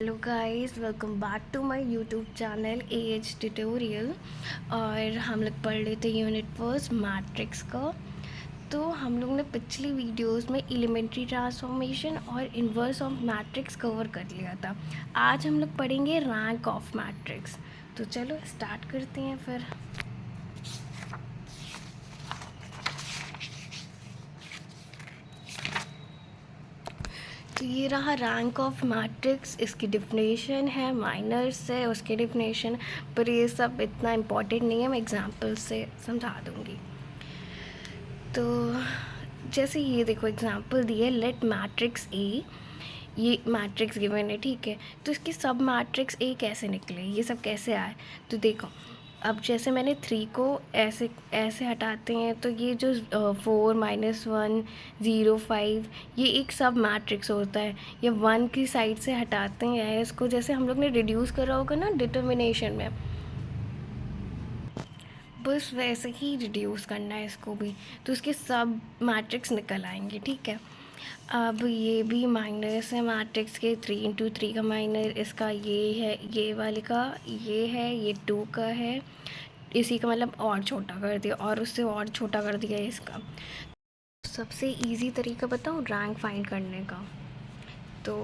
Hello guys, welcome back to my YouTube channel AH tutorial. और हम लोग पढ़ लेते हैं यूनिट फर्स्ट मैट्रिक्स का। तो हम लोग ने पिछली वीडियोस में एलिमेंट्री ट्रांसफॉर्मेशन और इन्वर्स ऑफ मैट्रिक्स कवर कर लिया था। आज हम लोग पढ़ेंगे रैंक ऑफ मैट्रिक्स। तो चलो स्टार्ट करते हैं फिर। तो ये रहा रैंक ऑफ मैट्रिक्स। इसकी डिफिनेशन है, माइनर्स है उसकी डिफिनेशन, पर ये सब इतना इम्पोर्टेंट नहीं है, मैं एग्जांपल से समझा दूँगी। तो जैसे ये देखो एग्जांपल दिए, लेट मैट्रिक्स ए, ये मैट्रिक्स गिवन है, ठीक है। तो इसकी सब मैट्रिक्स ए कैसे निकले, ये सब कैसे आए। तो देखो, अब जैसे मैंने 3 को ऐसे ऐसे हटाते हैं, तो ये जो 4 -1 0 5 ये एक सब मैट्रिक्स होता है। या 1 की साइड से हटाते हैं इसको, जैसे हम लोग ने रिड्यूस करा होगा ना डिटर्मिनेशन में, बस वैसे ही रिड्यूस करना है इसको भी। तो इसके सब मैट्रिक्स निकल आएंगे, ठीक है। अब ये भी माइनस है मैट्रिक्स के, 3 × 3 का माइनर, इसका ये है, ये वाले का ये है, ये 2 का है, इसी का मतलब और छोटा कर दिया और उससे और छोटा कर दिया इसका। सबसे इजी तरीका बताऊँ रैंक फाइंड करने का। तो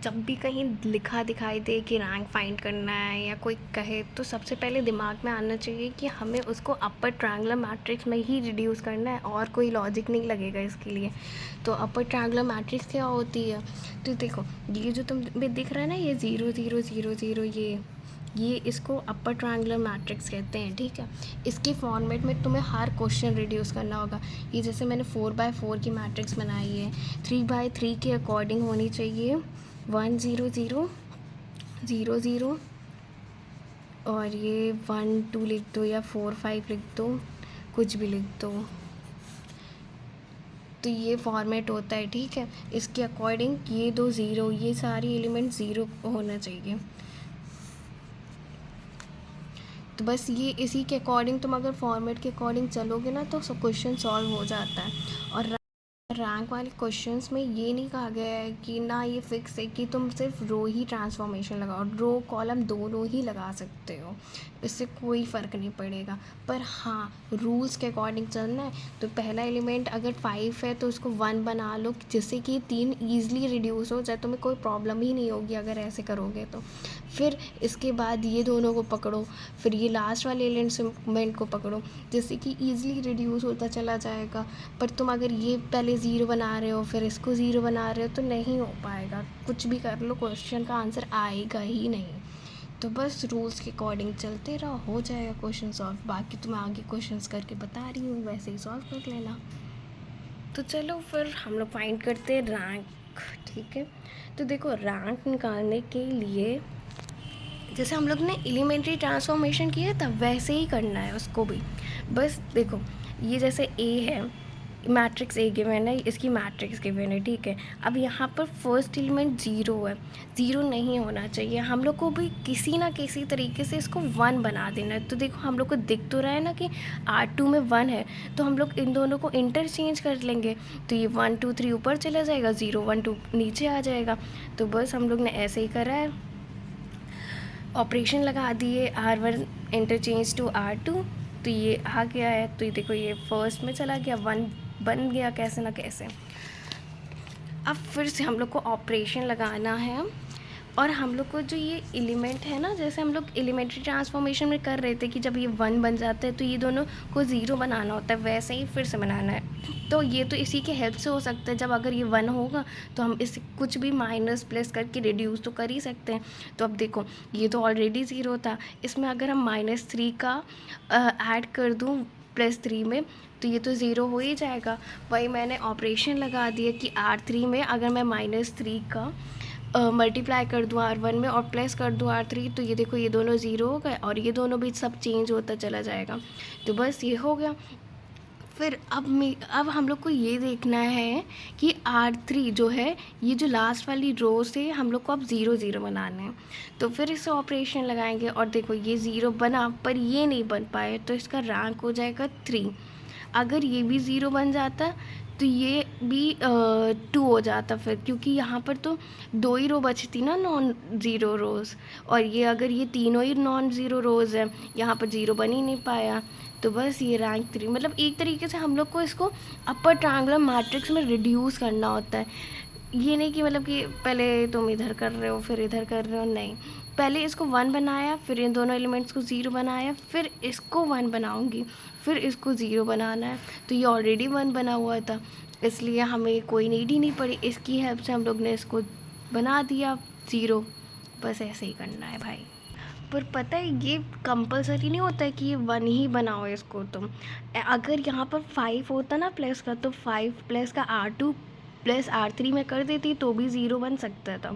जब भी कहीं लिखा दिखाई दे कि रैंक फाइंड करना है या कोई कहे, तो सबसे पहले दिमाग में आना चाहिए कि हमें उसको अपर ट्रायंगुलर मैट्रिक्स में ही रिड्यूस करना है, और कोई लॉजिक नहीं लगेगा इसके लिए। तो अपर ट्रायंगुलर मैट्रिक्स क्या होती है, तो देखो ये जो तुम्हें दिख रहा है ना, ये 0 0 0 0, ये इसको अपर ट्रायंगुलर मैट्रिक्स कहते हैं, ठीक है। इसके फॉर्मेट में तुम्हें हर क्वेश्चन रिड्यूस करना होगा। ये जैसे मैंने 4×4 की मैट्रिक्स बनाई है, 3×3 के अकॉर्डिंग होनी चाहिए, 1 0 0 0 0, और ये 1 2 लिख दो या 4 5 लिख दो, कुछ भी लिख दो। तो ये फॉर्मेट होता है, ठीक है। इसके अकॉर्डिंग ये दो ज़ीरो, ये सारी एलिमेंट ज़ीरो होना चाहिए। तो बस ये इसी के अकॉर्डिंग तुम अगर फॉर्मेट के अकॉर्डिंग चलोगे ना, तो सब क्वेश्चन सॉल्व हो जाता है। और रैंक वाले क्वेश्चंस में ये नहीं कहा गया है कि ना, ये फिक्स है कि तुम सिर्फ रो ही ट्रांसफॉर्मेशन लगाओ, रो कॉलम दोनों ही लगा सकते हो, इससे कोई फ़र्क नहीं पड़ेगा। पर हाँ, रूल्स के अकॉर्डिंग चलना है। तो पहला एलिमेंट अगर 5 है तो उसको 1 बना लो, जिससे कि 3 ईजिली रिड्यूस हो जाए, तुम्हें कोई प्रॉब्लम ही नहीं होगी अगर ऐसे करोगे तो। फिर इसके बाद ये दोनों को पकड़ो, फिर ये लास्ट वाले एलिमेंट को पकड़ो, जिससे कि ईजिली रिड्यूस होता चला जाएगा। पर तुम अगर ये पहले 0 बना रहे हो फिर इसको 0 बना रहे हो, तो नहीं हो पाएगा। कुछ भी कर लो, क्वेश्चन का आंसर आएगा ही नहीं। तो बस रूल्स के अकॉर्डिंग चलते रहो, हो जाएगा क्वेश्चन सॉल्व। बाकी तो मैं आगे क्वेश्चंस करके बता रही हूँ, वैसे ही सॉल्व कर लेना। तो चलो फिर हम लोग फाइंड करते हैं रैंक, ठीक है। तो देखो रैंक निकालने के लिए जैसे हम लोग ने एलिमेंट्री ट्रांसफॉर्मेशन किया था, वैसे ही करना है उसको भी। बस देखो, ये जैसे ए है, मैट्रिक्स ए गिवन है, इसकी मैट्रिक्स गिवन है, ठीक है। अब यहाँ पर फर्स्ट एलिमेंट 0 है, 0 नहीं होना चाहिए। हम लोग को भी किसी ना किसी तरीके से इसको 1 बना देना है। तो देखो हम लोग को दिख तो रहा है ना कि R2 में 1 है, तो हम लोग इन दोनों को इंटरचेंज कर लेंगे। तो ये 1 2 3 ऊपर चला जाएगा, 0 1 2 नीचे आ जाएगा। तो बस हम लोग ने ऐसे ही करा है, ऑपरेशन लगा दिए, R1 इंटरचेंज टू R2, तो ये आ गया है। तो ये देखो, ये फर्स्ट में चला गया, 1 बन गया कैसे ना कैसे। अब फिर से हम लोग को ऑपरेशन लगाना है, और हम लोग को जो ये एलिमेंट है ना, जैसे हम लोग एलिमेंट्री ट्रांसफॉर्मेशन में कर रहे थे कि जब ये 1 बन जाता है तो ये दोनों को 0 बनाना होता है, वैसे ही फिर से बनाना है। तो ये तो इसी के हेल्प से हो सकता है, जब अगर ये 1 होगा तो हम इसे कुछ भी माइनस प्लस करके रिड्यूस तो कर ही सकते हैं। तो अब देखो, ये तो ऑलरेडी 0 था, इसमें अगर हम -3 का ऐड कर दूँ +3 में, तो ये तो 0 हो ही जाएगा। वही मैंने ऑपरेशन लगा दिया कि R3 में अगर मैं -3 का मल्टीप्लाई कर दूँ R1 में और प्लस कर दूँ R3, तो ये देखो ये दोनों 0 हो गए, और ये दोनों भी सब चेंज होता चला जाएगा। तो बस ये हो गया। फिर अब हम लोग को ये देखना है कि R3 जो है, ये जो लास्ट वाली रो से हम लोग को अब 0 0 बनाना है। तो फिर इसे ऑपरेशन लगाएंगे, और देखो ये 0 बना पर ये नहीं बन पाए, तो इसका रैंक हो जाएगा 3। अगर ये भी 0 बन जाता तो ये भी 2 हो जाता फिर, क्योंकि यहाँ पर तो 2 ही रो बचती ना नॉन ज़ीरो रोज़, और ये अगर ये तीनों ही नॉन ज़ीरो रोज़ है, यहाँ पर ज़ीरो बन ही नहीं पाया। तो बस ये रैंक 3, मतलब एक तरीके से हम लोग को इसको अपर ट्रायंगुलर मैट्रिक्स में रिड्यूस करना होता है। ये नहीं कि मतलब कि पहले तुम इधर कर रहे हो फिर इधर कर रहे हो, नहीं, पहले इसको 1 बनाया, फिर इन दोनों एलिमेंट्स को 0 बनाया, फिर इसको 1 बनाऊंगी, फिर इसको 0 बनाना है। तो ये ऑलरेडी 1 बना हुआ था, इसलिए हमें कोई नीड ही नहीं पड़ी, इसकी हेल्प से हम लोग ने इसको बना दिया 0। बस ऐसे ही करना है भाई। पर पता है ये कंपलसरी नहीं होता है कि ये 1 ही बनाओ इसको तुम। अगर यहाँ पर 5 होता ना प्लस का, तो 5 प्लस का R2 प्लस R3 में कर देती तो भी 0 बन सकता था।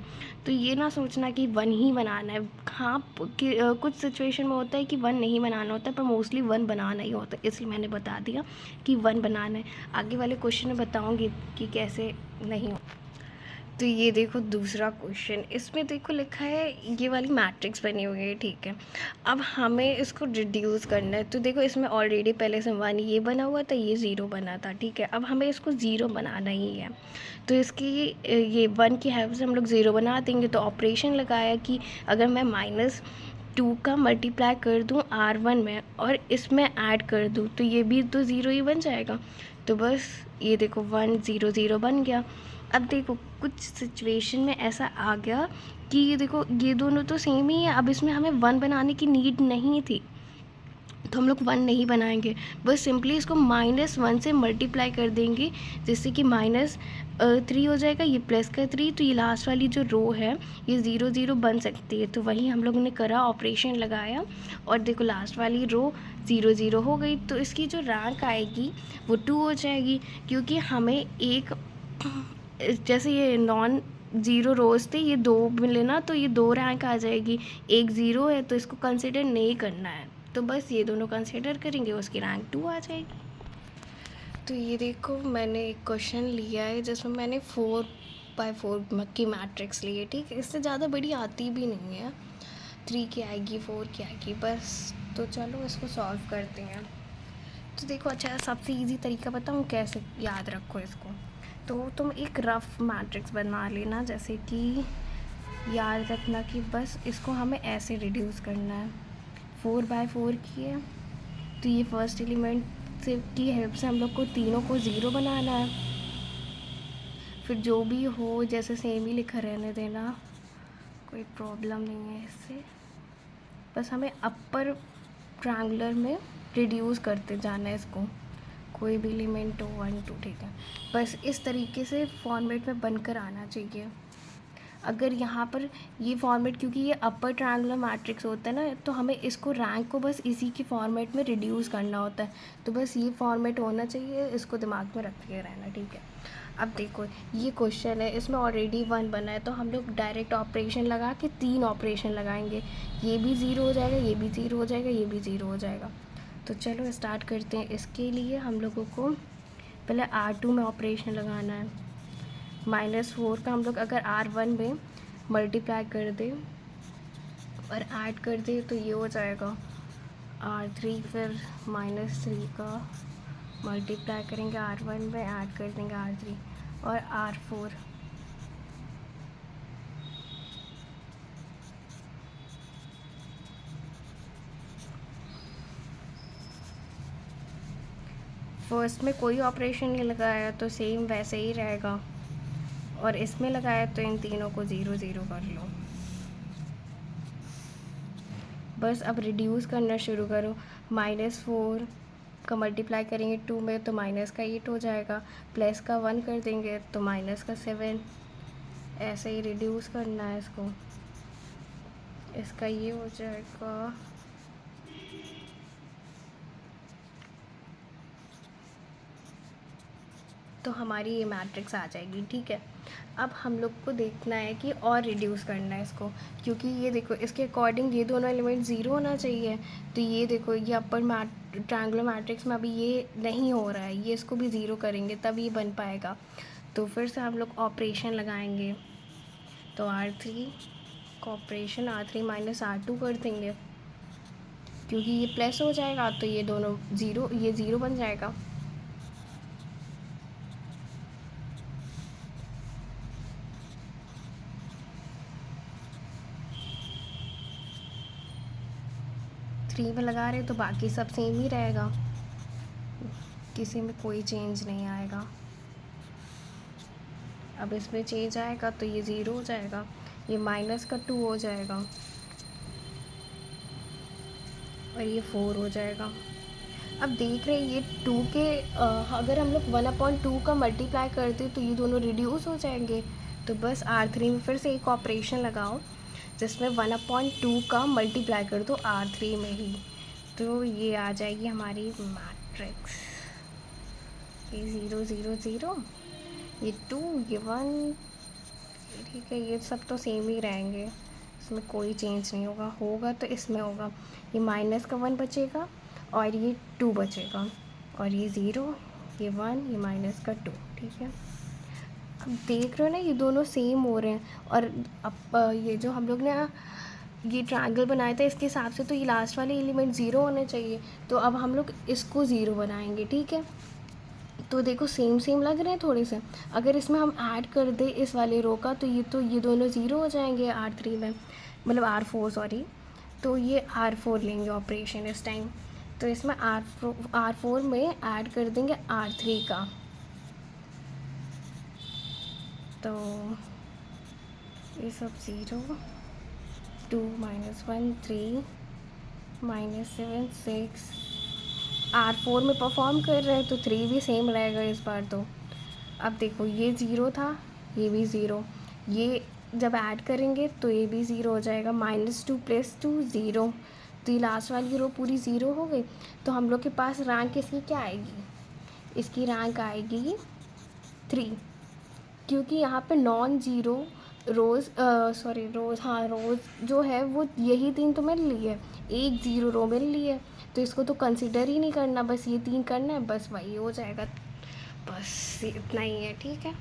तो ये ना सोचना कि 1 ही बनाना है। हाँ कुछ सिचुएशन में होता है कि 1 नहीं बनाना होता है, पर मोस्टली 1 बनाना ही होता है, इसलिए मैंने बता दिया कि 1 बनाना है। आगे वाले क्वेश्चन में बताऊँगी कि कैसे नहीं हो। तो ये देखो दूसरा क्वेश्चन, इसमें देखो लिखा है ये वाली मैट्रिक्स बनी हुई है, ठीक है। अब हमें इसको रिड्यूस करना है। तो देखो इसमें ऑलरेडी पहले से 1 ये बना हुआ था, ये 0 बना था, ठीक है। अब हमें इसको 0 बनाना ही है, तो इसकी ये 1 की हेल्प से हम लोग 0 बना देंगे। तो ऑपरेशन लगाया कि अगर मैं -2 का मल्टीप्लाई कर दूँ R1 में और इसमें ऐड कर दूँ, तो ये भी तो 0 ही बन जाएगा। तो बस ये देखो 1 0 0 बन गया। अब देखो कुछ सिचुएशन में ऐसा आ गया कि ये देखो ये दोनों तो सेम ही है, अब इसमें हमें 1 बनाने की नीड नहीं थी, तो हम लोग 1 नहीं बनाएंगे, बस सिंपली इसको -1 से मल्टीप्लाई कर देंगे, जिससे कि -3 हो जाएगा, ये प्लस का 3, तो ये लास्ट वाली जो रो है ये 0 0 बन सकती है। तो वही हम लोगों ने करा, ऑपरेशन लगाया, और देखो लास्ट वाली रो 0 0 हो गई। तो इसकी जो रैंक आएगी वो 2 हो जाएगी, क्योंकि हमें एक जैसे ये नॉन ज़ीरो रोज़ थे, ये 2 मिले ना, तो ये 2 रैंक आ जाएगी। एक 0 है तो इसको कंसिडर नहीं करना है, तो बस ये दोनों कंसिडर करेंगे, उसकी रैंक 2 आ जाएगी। तो ये देखो मैंने एक क्वेश्चन लिया है जिसमें मैंने 4x4 की मैट्रिक्स ली है, ठीक है। इससे ज़्यादा बड़ी आती भी नहीं है, 3 की आएगी, 4 की आएगी बस। तो चलो इसको सॉल्व करते हैं। तो देखो अच्छा सबसे इजी तरीका बताऊँ कैसे याद रखो इसको। तो तुम एक रफ़ मैट्रिक्स बना लेना, जैसे कि याद रखना कि बस इसको हमें ऐसे रिड्यूस करना है। 4x4 की है, तो ये फर्स्ट एलिमेंट से की हेल्प से हम लोग को तीनों को 0 बनाना है। फिर जो भी हो जैसे सेम ही लिखा रहने देना, कोई प्रॉब्लम नहीं है इससे। बस हमें अपर ट्रायंगुलर में रिड्यूस करते जाना है इसको, कोई भी एलिमेंट हो 1 2, ठीक है। बस इस तरीके से फॉर्मेट में बनकर आना चाहिए। अगर यहाँ पर ये फॉर्मेट, क्योंकि ये अपर ट्रायंगुलर मैट्रिक्स होता है ना, तो हमें इसको रैंक को बस इसी की फॉर्मेट में रिड्यूस करना होता है। तो बस ये फॉर्मेट होना चाहिए, इसको दिमाग में रखते रहना, ठीक है। अब देखो ये क्वेश्चन है, इसमें ऑलरेडी 1 बना है, तो हम लोग डायरेक्ट ऑपरेशन लगा के 3 ऑपरेशन लगाएंगे। ये भी 0 हो जाएगा, ये भी 0 हो जाएगा, ये भी 0 हो जाएगा। तो चलो स्टार्ट करते हैं। इसके लिए हम लोगों को पहले R2 में ऑपरेशन लगाना है। -4 का हम लोग अगर R1 में मल्टीप्लाई कर दें और ऐड कर दें तो ये हो जाएगा R3, फिर -3 का मल्टीप्लाई करेंगे R1 में, ऐड कर देंगे R3 और R4। फर्स्ट में कोई ऑपरेशन नहीं लगाया तो सेम वैसे ही रहेगा, और इसमें लगाया तो इन तीनों को 0 0 कर लो। बस अब रिड्यूस करना शुरू करो। -4 का मल्टीप्लाई करेंगे 2 में तो -8 हो जाएगा, प्लस का 1 कर देंगे तो -7। ऐसे ही रिड्यूस करना है इसको, इसका ये हो जाएगा तो हमारी ये मैट्रिक्स आ जाएगी, ठीक है। अब हम लोग को देखना है कि और रिड्यूस करना है इसको, क्योंकि ये देखो इसके अकॉर्डिंग ये दोनों एलिमेंट 0 होना चाहिए। तो ये देखो ये अपर ट्रायंगुलर मैट्रिक्स में अभी ये नहीं हो रहा है, ये इसको भी 0 करेंगे तब ये बन पाएगा। तो फिर से हम लोग ऑपरेशन लगाएंगे, तो R3 का ऑपरेशन R3 -R2 कर देंगे, क्योंकि ये प्लस हो जाएगा तो ये दोनों 0, ये 0 बन जाएगा। 3 में लगा रहे तो बाकी सब सेम ही रहेगा, किसी में कोई चेंज नहीं आएगा। अब इसमें चेंज आएगा तो ये 0 हो जाएगा, ये माइनस का 2 हो जाएगा और ये 4 हो जाएगा। अब देख रहे हैं ये 2 के अगर हम लोग 1/2 का मल्टीप्लाई करते तो ये दोनों रिड्यूस हो जाएंगे। तो बस R3 में फिर से एक ऑपरेशन लगाओ जिसमें 1/2 का मल्टीप्लाई कर दो R3 में ही, तो ये आ जाएगी हमारी मैट्रिक्स। ये 0 0 0, ये 2, ये 1, ठीक है। ये सब तो सेम ही रहेंगे, इसमें कोई चेंज नहीं होगा, होगा तो इसमें होगा। ये माइनस का 1 बचेगा और ये 2 बचेगा, और ये 0, ये 1, ये माइनस का 2, ठीक है। अब देख रहे हो ना ये दोनों सेम हो रहे हैं। और अब ये जो हम लोग ने ये ट्रायंगल बनाया था इसके हिसाब से तो ये लास्ट वाले एलिमेंट 0 होने चाहिए, तो अब हम लोग इसको 0 बनाएंगे, ठीक है। तो देखो सेम सेम लग रहे हैं थोड़े से। अगर इसमें हम ऐड कर दें इस वाले रो का तो ये दोनों 0 हो जाएंगे R3 में, मतलब R4 सॉरी। तो ये R4 लेंगे ऑपरेशन इस टाइम, तो इसमें R4 में ऐड कर देंगे R3 का, तो ये सब 0, 2 -1 3 -7 6, R4 में परफॉर्म कर रहे हैं तो 3 भी सेम रहेगा इस बार तो। अब देखो ये 0 था, ये भी 0, ये जब ऐड करेंगे तो ये भी 0 हो जाएगा। -2 + 2 0, तो ये लास्ट वाली रो पूरी 0 हो गई। तो हम लोग के पास रैंक इसकी क्या आएगी, इसकी रैंक आएगी 3, क्योंकि यहाँ पे नॉन ज़ीरो रोज़ रोज़ जो है वो यही 3 तो मिल ली है, एक 0 रो मिल ली है, तो इसको तो कंसिडर ही नहीं करना, बस ये 3 करना है, बस वही हो जाएगा। बस इतना ही है, ठीक है।